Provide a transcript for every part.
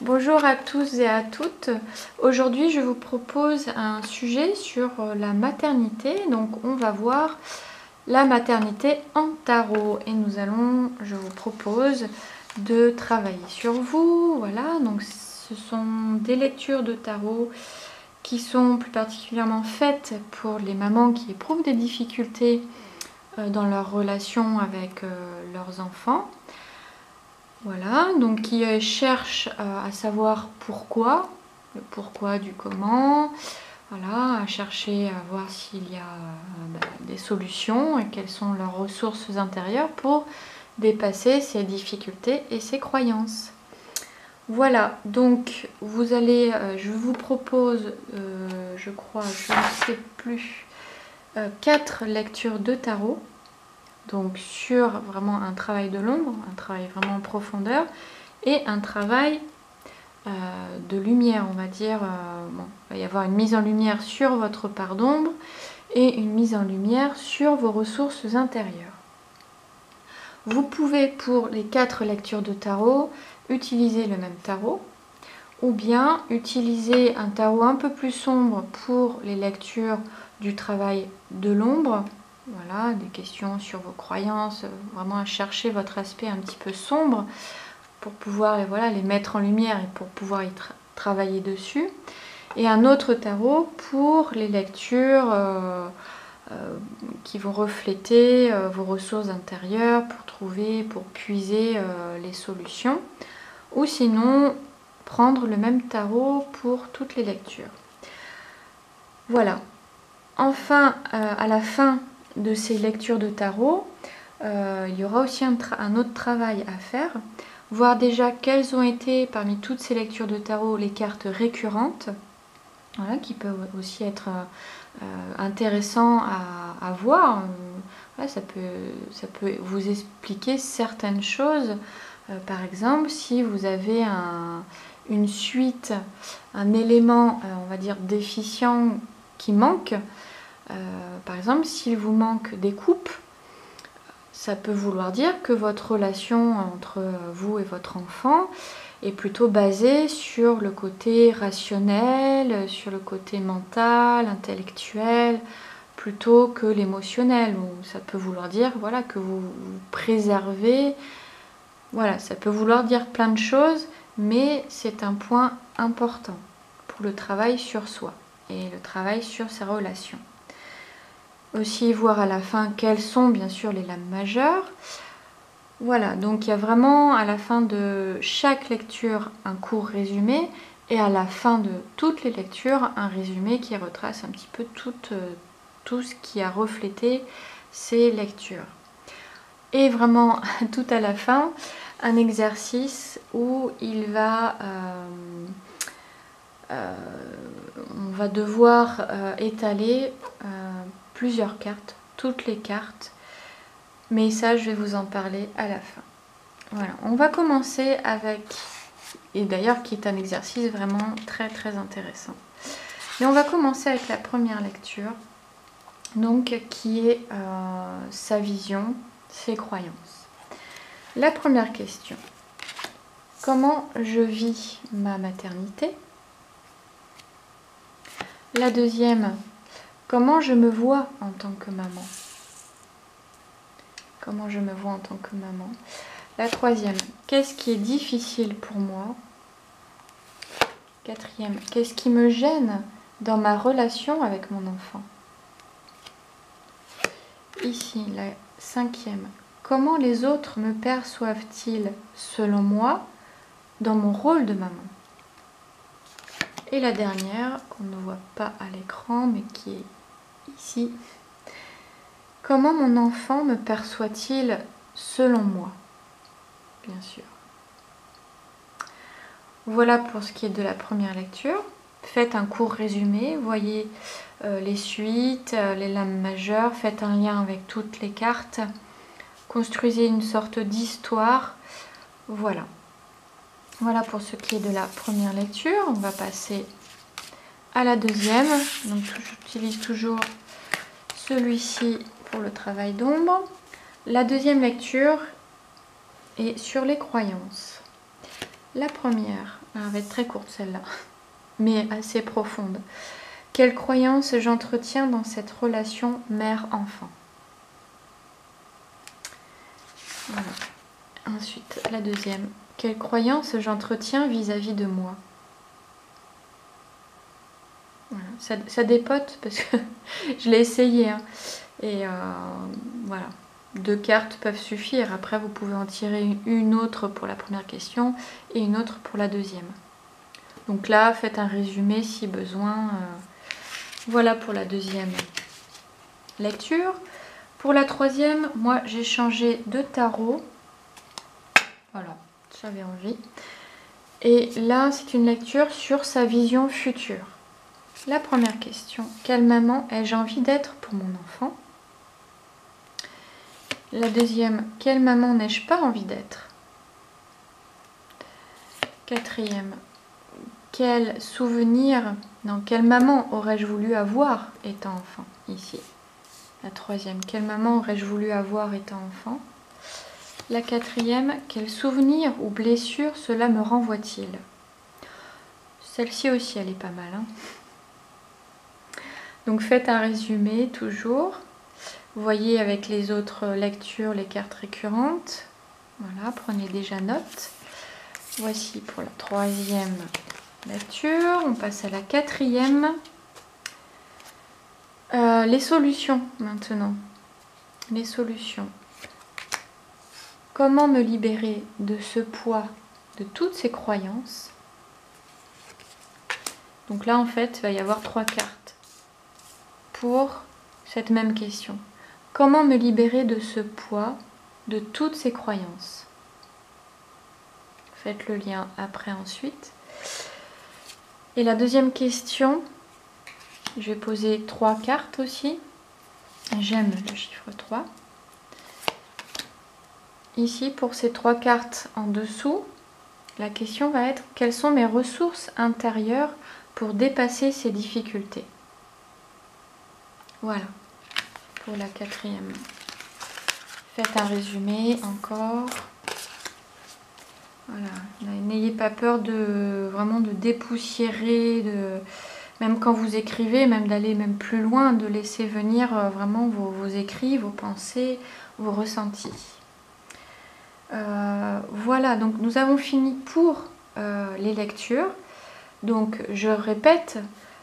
Bonjour à tous et à toutes. Aujourd'hui, je vous propose un sujet sur la maternité. Donc, on va voir la maternité en tarot. Et je vous propose de travailler sur vous. Voilà, donc ce sont des lectures de tarot qui sont plus particulièrement faites pour les mamans qui éprouvent des difficultés dans leur relation avec leurs enfants. Voilà, donc qui cherche à savoir pourquoi, le pourquoi du comment, voilà, à chercher à voir s'il y a des solutions et quelles sont leurs ressources intérieures pour dépasser ces difficultés et ces croyances. Voilà, donc je vous propose, je crois, je ne sais plus, 4 lectures de tarot. Donc sur vraiment un travail de l'ombre, un travail vraiment en profondeur et un travail de lumière, on va dire. Bon, il va y avoir une mise en lumière sur votre part d'ombre et une mise en lumière sur vos ressources intérieures. Vous pouvez pour les 4 lectures de tarot utiliser le même tarot ou bien utiliser un tarot un peu plus sombre pour les lectures du travail de l'ombre. Voilà, des questions sur vos croyances, vraiment à chercher votre aspect un petit peu sombre pour pouvoir les mettre en lumière et pour pouvoir y travailler dessus. Et un autre tarot pour les lectures qui vont refléter vos ressources intérieures pour puiser les solutions. Ou sinon, prendre le même tarot pour toutes les lectures. Voilà. Enfin, à la fin de ces lectures de tarot, il y aura aussi un autre travail à faire, voir déjà quelles ont été parmi toutes ces lectures de tarot les cartes récurrentes, voilà, qui peuvent aussi être intéressants à voir. Voilà, ça peut vous expliquer certaines choses. Par exemple, si vous avez une suite, un élément, on va dire, déficient qui manque, par exemple, s'il vous manque des coupes, ça peut vouloir dire que votre relation entre vous et votre enfant est plutôt basée sur le côté rationnel, sur le côté mental, intellectuel, plutôt que l'émotionnel. Ça peut vouloir dire que vous préservez. Voilà, ça peut vouloir dire plein de choses, mais c'est un point important pour le travail sur soi et le travail sur ses relations. Aussi voir à la fin quelles sont bien sûr les lames majeures. Voilà, donc il y a vraiment à la fin de chaque lecture un court résumé et à la fin de toutes les lectures un résumé qui retrace un petit peu tout ce qui a reflété ces lectures. Et vraiment tout à la fin, un exercice où on va devoir étaler plusieurs cartes, toutes les cartes, mais ça je vais vous en parler à la fin. Voilà, on va commencer avec, et d'ailleurs qui est un exercice vraiment très très intéressant. Et on va commencer avec la première lecture, donc qui est sa vision, ses croyances. La première question, comment je vis ma maternité? La deuxième, comment je me vois en tant que maman? Comment je me vois en tant que maman? La troisième, qu'est-ce qui est difficile pour moi? Quatrième, qu'est-ce qui me gêne dans ma relation avec mon enfant? Ici, la cinquième, comment les autres me perçoivent-ils selon moi dans mon rôle de maman? Et la dernière, qu'on ne voit pas à l'écran, mais qui est ici, comment mon enfant me perçoit-il selon moi? Bien sûr. Voilà pour ce qui est de la première lecture. Faites un court résumé, voyez les suites, les lames majeures, faites un lien avec toutes les cartes, construisez une sorte d'histoire. Voilà. Voilà pour ce qui est de la première lecture. On va passer à la deuxième. Donc j'utilise toujours celui-ci pour le travail d'ombre. La deuxième lecture est sur les croyances. La première, elle va être très courte celle-là, mais assez profonde. Quelle croyance j'entretiens dans cette relation mère-enfant? Voilà. Ensuite, la deuxième. Quelle croyance j'entretiens vis-à-vis de moi? Voilà. Ça dépote parce que je l'ai essayé. Hein. Et voilà. 2 cartes peuvent suffire. Après, vous pouvez en tirer une autre pour la première question et une autre pour la deuxième. Donc là, faites un résumé si besoin. Voilà pour la deuxième lecture. Pour la troisième, moi j'ai changé de tarot. Voilà, j'avais envie. Et là, c'est une lecture sur sa vision future. La première question, quelle maman ai-je envie d'être pour mon enfant? La deuxième, quelle maman n'ai-je pas envie d'être? Quatrième, quel souvenir, non, quelle maman aurais-je voulu avoir étant enfant? Ici. La troisième, quelle maman aurais-je voulu avoir étant enfant? La quatrième, quel souvenir ou blessure cela me renvoie-t-il? Celle-ci aussi, elle est pas mal. Hein. Donc faites un résumé toujours. Vous voyez avec les autres lectures les cartes récurrentes. Voilà, prenez déjà note. Voici pour la troisième lecture. On passe à la quatrième. Les solutions maintenant. Les solutions. Comment me libérer de ce poids, de toutes ces croyances? Donc là, en fait, il va y avoir 3 cartes pour cette même question. Comment me libérer de ce poids, de toutes ces croyances? Faites le lien après ensuite. Et la deuxième question, je vais poser 3 cartes aussi. J'aime le chiffre 3. Ici, pour ces 3 cartes en dessous, la question va être: quelles sont mes ressources intérieures pour dépasser ces difficultés? Voilà, pour la quatrième. Faites un résumé encore. Voilà, n'ayez pas peur de vraiment de dépoussiérer, même quand vous écrivez, même d'aller même plus loin, de laisser venir vraiment vos écrits, vos pensées, vos ressentis. Voilà, donc nous avons fini pour les lectures. Donc je répète,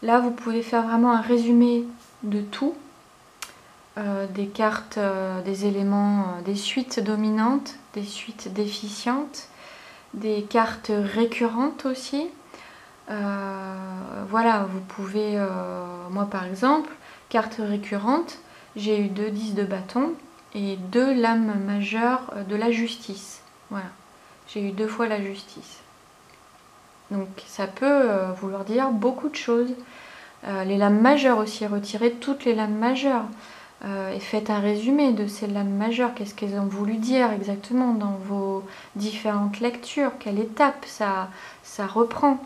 là vous pouvez faire vraiment un résumé de tout, des cartes, des éléments, des suites dominantes, des suites déficientes, des cartes récurrentes aussi. Voilà, vous pouvez, moi par exemple, carte récurrente, j'ai eu 2 10 de bâton et 2 lames majeures de la justice. Voilà, j'ai eu 2 fois la justice. Donc ça peut vouloir dire beaucoup de choses. Les lames majeures aussi, retirez toutes les lames majeures et faites un résumé de ces lames majeures. Qu'est-ce qu'elles ont voulu dire exactement dans vos différentes lectures? Quelle étape ça reprend?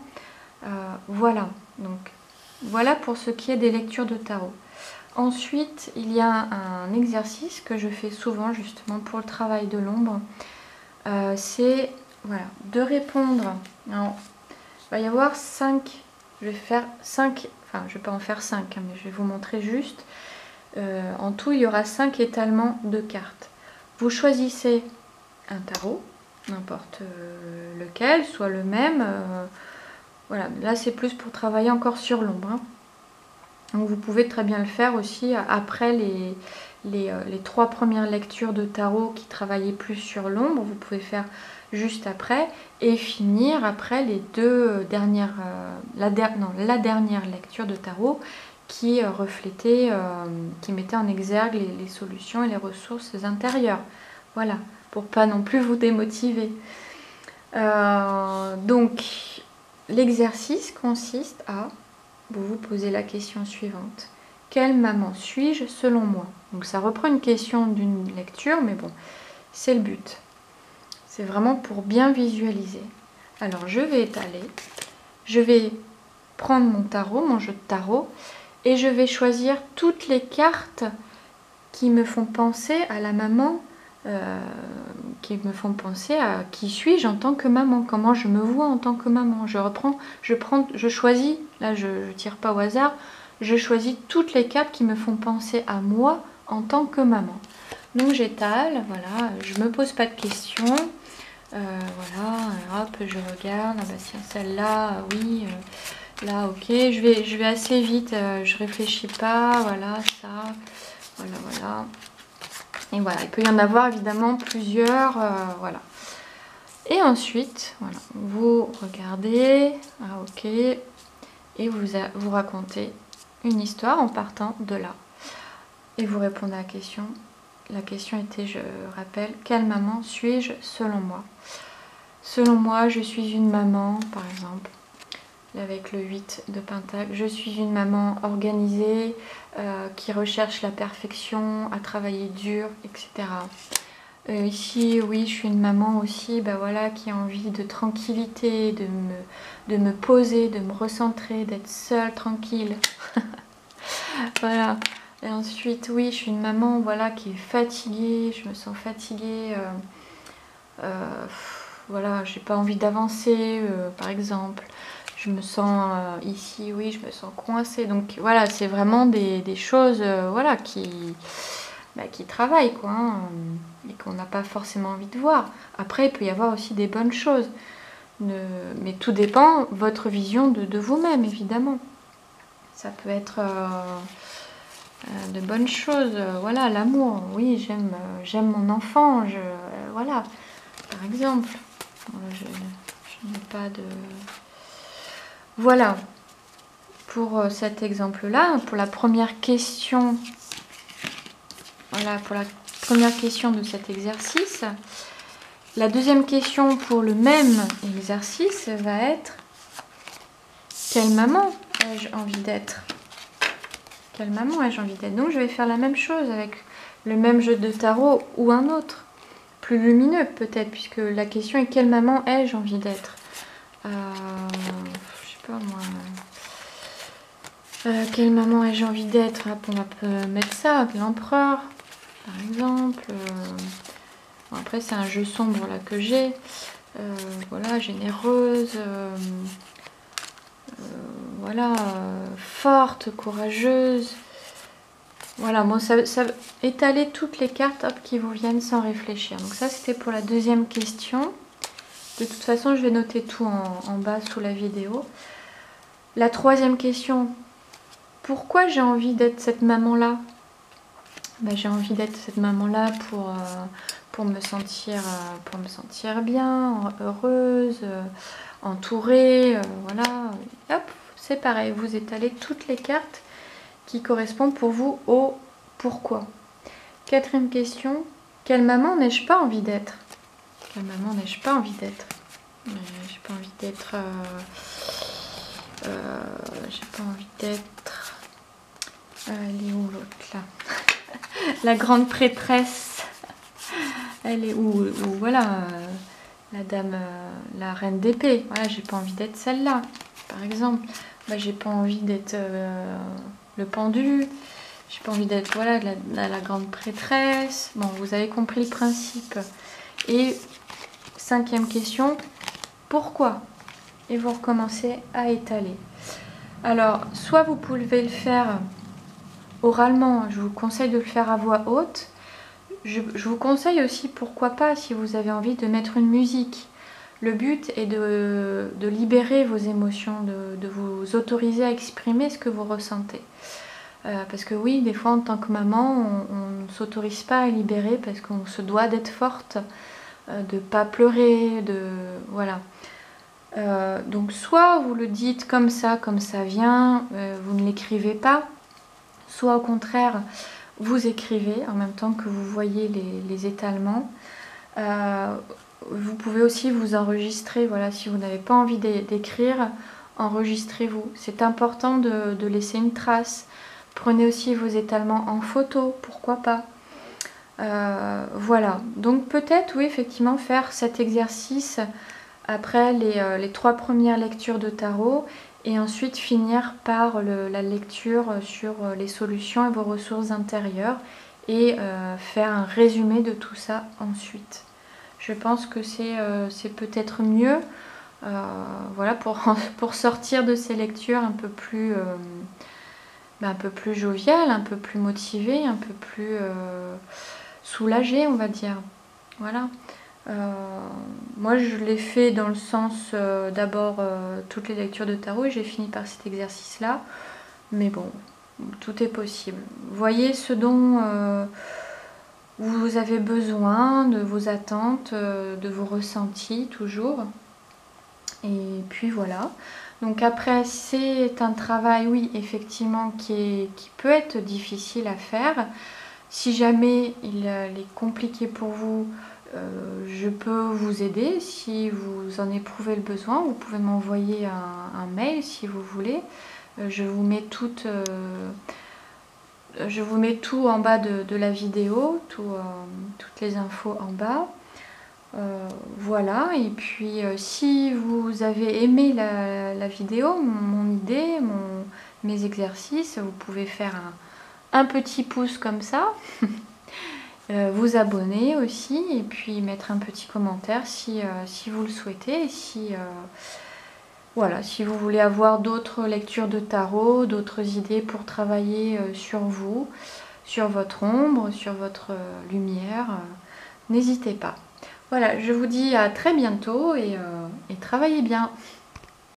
Voilà, donc voilà pour ce qui est des lectures de tarot. Ensuite, il y a un exercice que je fais souvent justement pour le travail de l'ombre. C'est voilà, de répondre. Alors, il va y avoir 5, je vais faire 5, enfin je ne vais pas en faire 5, hein, mais je vais vous montrer juste. En tout, il y aura 5 étalements de cartes. Vous choisissez un tarot, n'importe lequel, soit le même. Voilà, là c'est plus pour travailler encore sur l'ombre. Hein. Donc vous pouvez très bien le faire aussi après les 3 premières lectures de tarot qui travaillaient plus sur l'ombre. Vous pouvez faire juste après et finir après les 2 dernières, la dernière lecture de tarot qui reflétait, qui mettait en exergue les solutions et les ressources intérieures. Voilà, pour pas non plus vous démotiver. Donc l'exercice consiste à vous poser la question suivante. Quelle maman suis-je selon moi? Donc ça reprend une question d'une lecture, mais bon, c'est le but. C'est vraiment pour bien visualiser. Alors je vais étaler, je vais prendre mon tarot, mon jeu de tarot, et je vais choisir toutes les cartes qui me font penser à la maman qui me font penser à qui suis-je en tant que maman, comment je me vois en tant que maman. Je choisis, là je tire pas au hasard, je choisis toutes les cartes qui me font penser à moi en tant que maman. Donc j'étale, voilà, je me pose pas de questions. Voilà, hop, je regarde, ah bah tiens, celle-là, oui, là, ok, je vais assez vite, je réfléchis pas, voilà, ça, voilà. Et voilà, il peut y en avoir évidemment plusieurs, voilà. Et ensuite, voilà, vous regardez, ah ok, et vous racontez une histoire en partant de là. Et vous répondez à la question. La question était, je rappelle, quelle maman suis-je selon moi? Selon moi, je suis une maman, par exemple, avec le 8 de Pentacle. Je suis une maman organisée, qui recherche la perfection, à travailler dur, etc. Ici, oui, je suis une maman aussi, bah voilà, qui a envie de tranquillité, de me poser, de me recentrer, d'être seule, tranquille. Voilà. Et ensuite, oui, je suis une maman, voilà, qui est fatiguée, je me sens fatiguée. Voilà, j'ai pas envie d'avancer, par exemple. Je me sens ici, oui, je me sens coincée. Donc voilà, c'est vraiment des choses, voilà, qui travaillent, quoi, hein, et qu'on n'a pas forcément envie de voir. Après, il peut y avoir aussi des bonnes choses. Mais tout dépend de votre vision de vous-même, évidemment. Ça peut être de bonnes choses. Voilà, l'amour. Oui, j'aime mon enfant. Voilà, par exemple. Je n'ai pas de... Voilà. Pour cet exemple-là, pour la première question... Voilà, pour la première question de cet exercice. La deuxième question pour le même exercice va être: quelle maman ai-je envie d'être? Quelle maman ai-je envie d'être? Donc je vais faire la même chose avec le même jeu de tarot ou un autre, plus lumineux peut-être, puisque la question est: quelle maman ai-je envie d'être? Je sais pas moi. Quelle maman ai-je envie d'être? On peut mettre ça, l'empereur, par exemple. Bon, après c'est un jeu sombre là que j'ai. Voilà, généreuse. Voilà, forte, courageuse. Voilà, bon, ça étaler toutes les cartes, hop, qui vous viennent sans réfléchir. Donc ça, c'était pour la deuxième question. De toute façon, je vais noter tout en bas sous la vidéo. La troisième question: pourquoi j'ai envie d'être cette maman-là? Ben, j'ai envie d'être cette maman-là pour me sentir bien, heureuse, entourée, voilà. Hop, c'est pareil, vous étalez toutes les cartes qui correspondent pour vous au pourquoi. Quatrième question: quelle maman n'ai-je pas envie d'être? Quelle maman n'ai-je pas envie d'être? J'ai pas envie d'être... j'ai pas envie d'être... elle est où l'autre là? La grande prêtresse. Elle est où? Voilà, la dame, la reine d'épée. Voilà, j'ai pas envie d'être celle-là, par exemple. Bah, j'ai pas envie d'être le pendu. J'ai pas envie d'être, voilà, la grande prêtresse. Bon, vous avez compris le principe. Et cinquième question: pourquoi? Et vous recommencez à étaler. Alors, soit vous pouvez le faire oralement, je vous conseille de le faire à voix haute. Je vous conseille aussi, pourquoi pas, si vous avez envie, de mettre une musique. Le but est de libérer vos émotions, de vous autoriser à exprimer ce que vous ressentez. Parce que oui, des fois en tant que maman, on ne s'autorise pas à libérer parce qu'on se doit d'être forte, de ne pas pleurer, voilà. Donc soit vous le dites comme ça vient, vous ne l'écrivez pas, soit au contraire vous écrivez en même temps que vous voyez les étalements. Vous pouvez aussi vous enregistrer, voilà, si vous n'avez pas envie d'écrire, enregistrez-vous. C'est important de laisser une trace. Prenez aussi vos étalements en photo, pourquoi pas. Voilà, donc peut-être, oui, effectivement, faire cet exercice après les 3 premières lectures de tarot et ensuite finir par la lecture sur les solutions et vos ressources intérieures et faire un résumé de tout ça ensuite. Je pense que c'est peut-être mieux, voilà, pour sortir de ces lectures un peu plus joviales, un peu plus motivées, un peu plus soulagées, on va dire. Voilà. Moi je l'ai fait dans le sens d'abord toutes les lectures de tarot et j'ai fini par cet exercice là, mais bon, tout est possible. Voyez ce dont vous avez besoin, de vos attentes, de vos ressentis toujours, et puis voilà. Donc après c'est un travail, oui, effectivement qui peut être difficile à faire. Si jamais il est compliqué pour vous, je peux vous aider. Si vous en éprouvez le besoin, vous pouvez m'envoyer un mail si vous voulez. Je vous mets tout en bas de la vidéo, toutes les infos en bas. Voilà, et puis si vous avez aimé la vidéo, mon idée, mes exercices, vous pouvez faire un petit pouce comme ça. Vous abonner aussi et puis mettre un petit commentaire si vous le souhaitez. Et voilà, si vous voulez avoir d'autres lectures de tarot, d'autres idées pour travailler sur vous, sur votre ombre, sur votre lumière, n'hésitez pas. Voilà, je vous dis à très bientôt et travaillez bien.